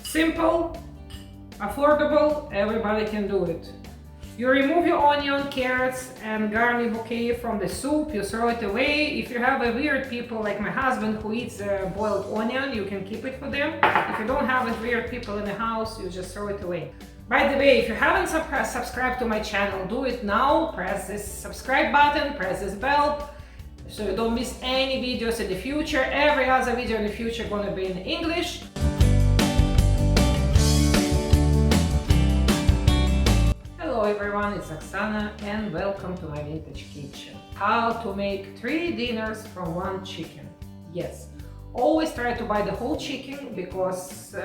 Simple, affordable, everybody can do it. You remove your onion, carrots and garlic bouquet from the soup, you throw it away. If you have a weird people like my husband who eats boiled onion, you can keep it for them. If you don't have a weird people in the house, you just throw it away. By the way, if you haven't subscribed to my channel, do it now. Press this subscribe button, press this bell, so you don't miss any videos in the future. Every other video in the future gonna be in English. Hello everyone, it's Oksana and welcome to my vintage kitchen. How to make 3 dinners from 1 chicken. Yes, always try to buy the whole chicken because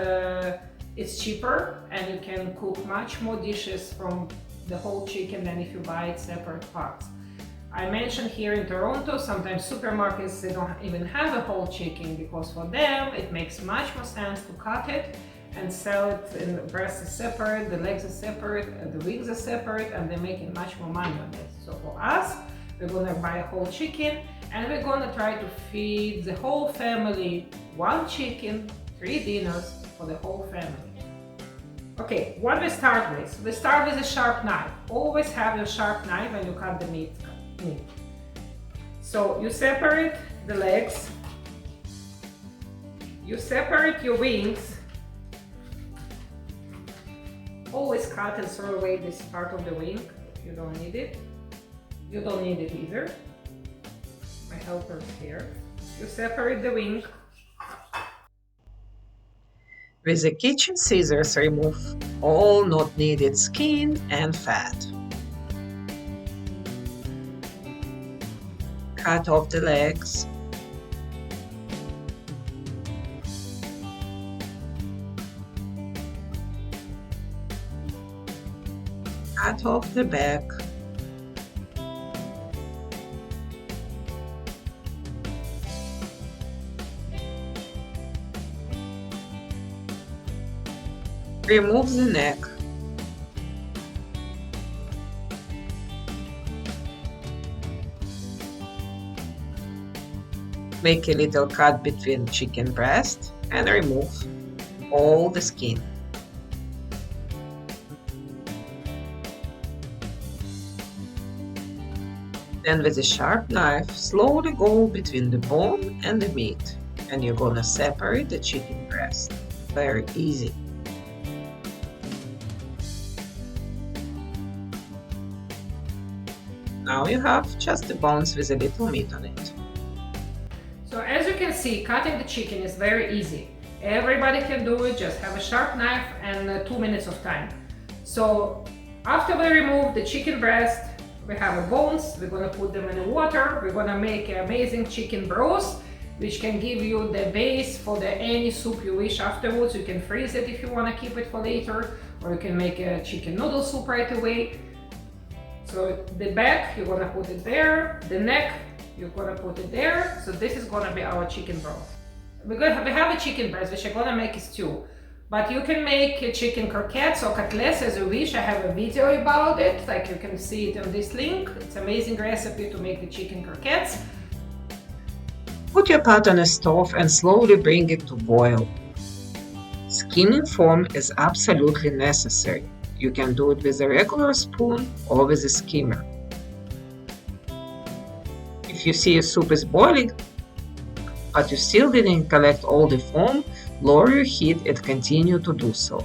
it's cheaper and you can cook much more dishes from the whole chicken than if you buy it separate parts. I mentioned here in Toronto, sometimes supermarkets, they don't even have a whole chicken because for them it makes much more sense to cut it and sell it, and the breast is separate, the legs are separate, and the wings are separate, and they're making much more money on it. So for us, we're gonna buy a whole chicken and we're gonna try to feed the whole family 1 chicken, 3 dinners for the whole family. Okay, what we start with? We start with a sharp knife. Always have your sharp knife when you cut the meat. So you separate the legs, you separate your wings. Always cut and throw away this part of the wing if you don't need it. You don't need it either. My helper's here. You separate the wing. With the kitchen scissors, remove all not needed skin and fat. Cut off the legs. Cut off the back. Remove the neck. Make a little cut between chicken breast and remove all the skin. Then with a sharp knife, slowly go between the bone and the meat, and you're gonna separate the chicken breast. Very easy. Now you have just the bones with a little meat on it. So as you can see, cutting the chicken is very easy. Everybody can do it, just have a sharp knife and 2 minutes of time. So after we remove the chicken breast, we have the bones, we're gonna put them in the water. We're gonna make an amazing chicken broth, which can give you the base for any soup you wish afterwards. You can freeze it if you wanna keep it for later, or you can make a chicken noodle soup right away. So the back, you're gonna put it there, the neck, you're gonna put it there. So this is gonna be our chicken broth. We have a chicken breast, which I'm gonna make a stew. But you can make chicken croquettes or cutlets as you wish. I have a video about it, like you can see it on this link. It's an amazing recipe to make the chicken croquettes. Put your pot on a stove and slowly bring it to boil. Skimming foam is absolutely necessary. You can do it with a regular spoon or with a skimmer. If you see your soup is boiling, but you still didn't collect all the foam, lower your heat and continue to do so.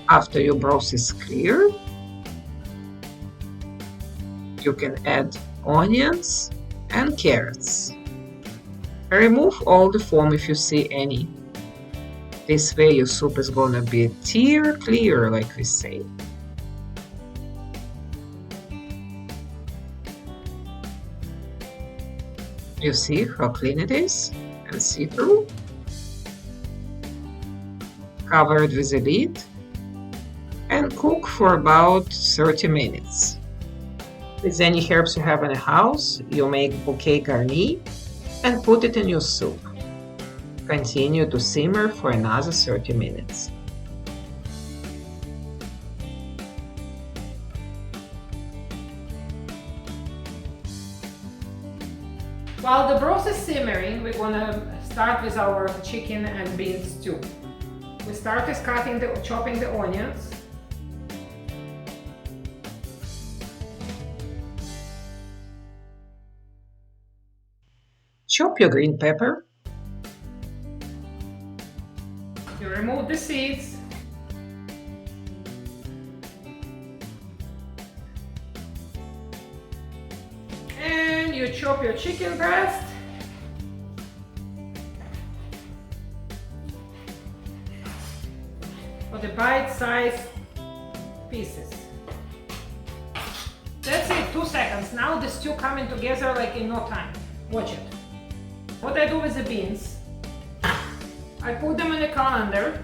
After your broth is clear, you can add onions and carrots. Remove all the foam if you see any. This way your soup is gonna be tear clear, like we say. You see how clean it is and see-through? Cover it with a lid and cook for about 30 minutes. With any herbs you have in the house, you make bouquet garni and put it in your soup. Continue to simmer for another 30 minutes. While the broth is simmering, we're gonna start with our chicken and beans stew. We start with chopping the onions. Chop your green pepper. You remove the seeds. And you chop your chicken breast. For the bite-sized pieces. That's it, 2 seconds. Now the stew coming together like in no time. Watch it. What I do with the beans, I put them in a colander,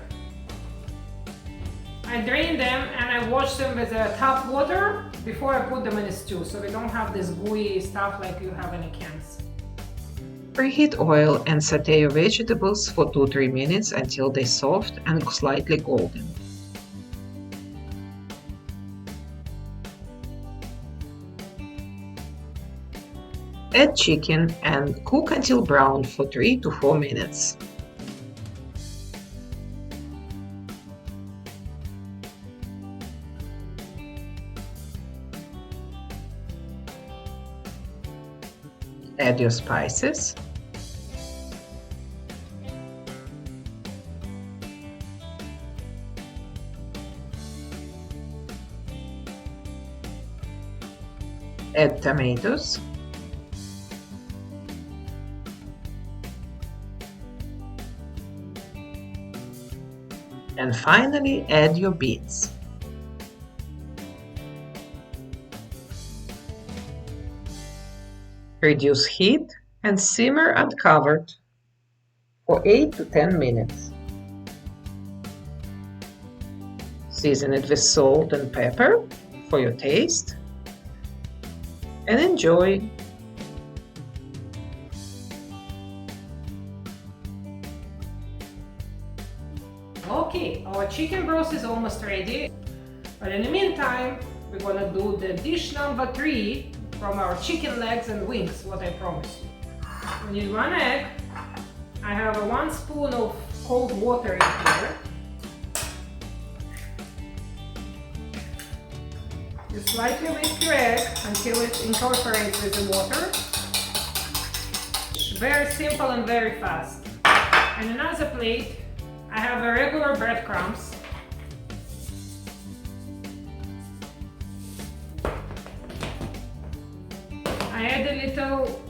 I drain them and I wash them with tap water before I put them in a stew, so we don't have this gooey stuff like you have in the cans. Preheat oil and saute your vegetables for 2-3 minutes until they're soft and slightly golden. Add chicken and cook until brown for 3 to 4 minutes. Add your spices. Add tomatoes. And finally, add your beans. Reduce heat and simmer uncovered for 8 to 10 minutes. Season it with salt and pepper for your taste and enjoy. Okay, our chicken broth is almost ready, but in the meantime, we're gonna do the dish number 3 from our chicken legs and wings, what I promised you. We need 1 egg. I have 1 spoon of cold water in here. You slightly whisk your egg until it incorporates with the water. Very simple and very fast. And another plate, I have a regular breadcrumbs. I add a little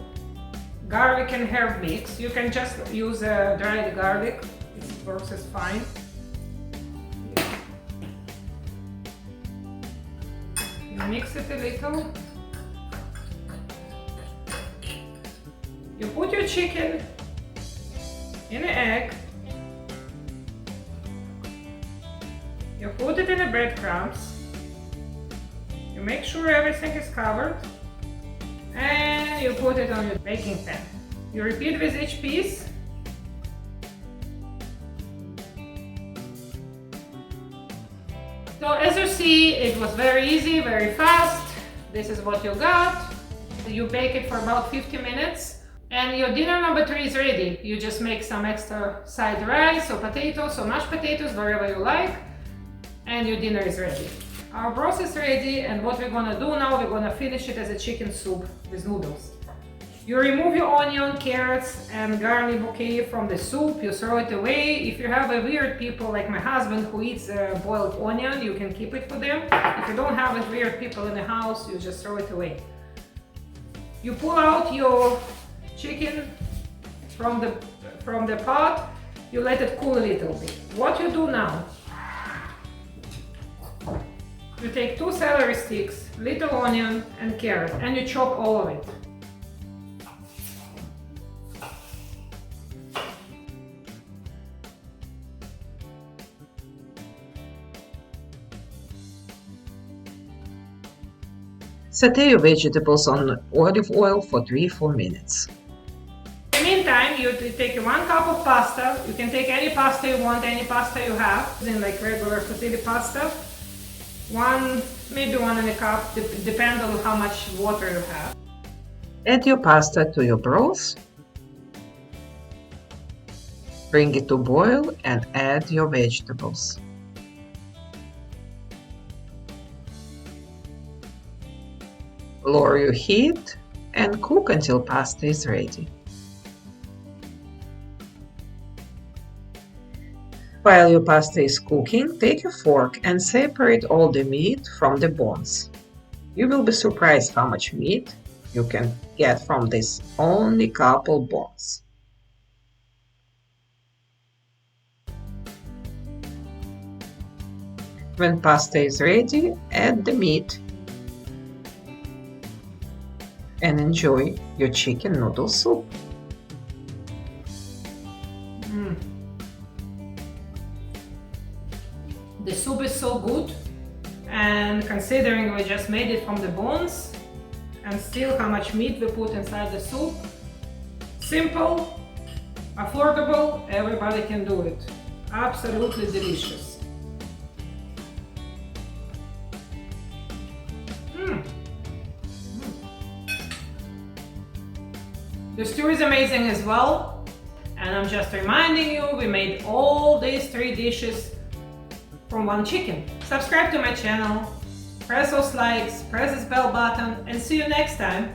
garlic and herb mix. You can just use dried garlic, it works as fine. You mix it a little. You put your chicken in an egg. You put it in the breadcrumbs. You make sure everything is covered. And you put it on your baking pan. You repeat with each piece. So as you see, it was very easy, very fast. This is what you got. You bake it for about 50 minutes. And your dinner number 3 is ready. You just make some extra side rice or potatoes or mashed potatoes, wherever you like. And your dinner is ready. Our broth is ready, and what we're gonna do now, we're gonna finish it as a chicken soup with noodles. You remove your onion, carrots, and garlic bouquet from the soup. You throw it away. If you have a weird people like my husband who eats boiled onion, you can keep it for them. If you don't have weird people in the house, you just throw it away. You pull out your chicken from the pot. You let it cool a little bit. What you do now? You take 2 celery sticks, little onion and carrot, and you chop all of it. Saute your vegetables on olive oil for 3-4 minutes. In the meantime, you take 1 cup of pasta. You can take any pasta you want, any pasta you have, like regular fusilli pasta. Maybe 1 and a cup, depends on how much water you have. Add your pasta to your broth. Bring it to boil and add your vegetables. Lower your heat and cook until pasta is ready. While your pasta is cooking, take a fork and separate all the meat from the bones. You will be surprised how much meat you can get from this only couple bones. When pasta is ready, add the meat and enjoy your chicken noodle soup. The soup is so good, and considering we just made it from the bones and still how much meat we put inside the soup, simple, affordable, everybody can do it. Absolutely delicious. The stew is amazing as well, and I'm just reminding you, we made all these 3 dishes from one chicken. Subscribe to my channel, press those likes, press this bell button, and see you next time.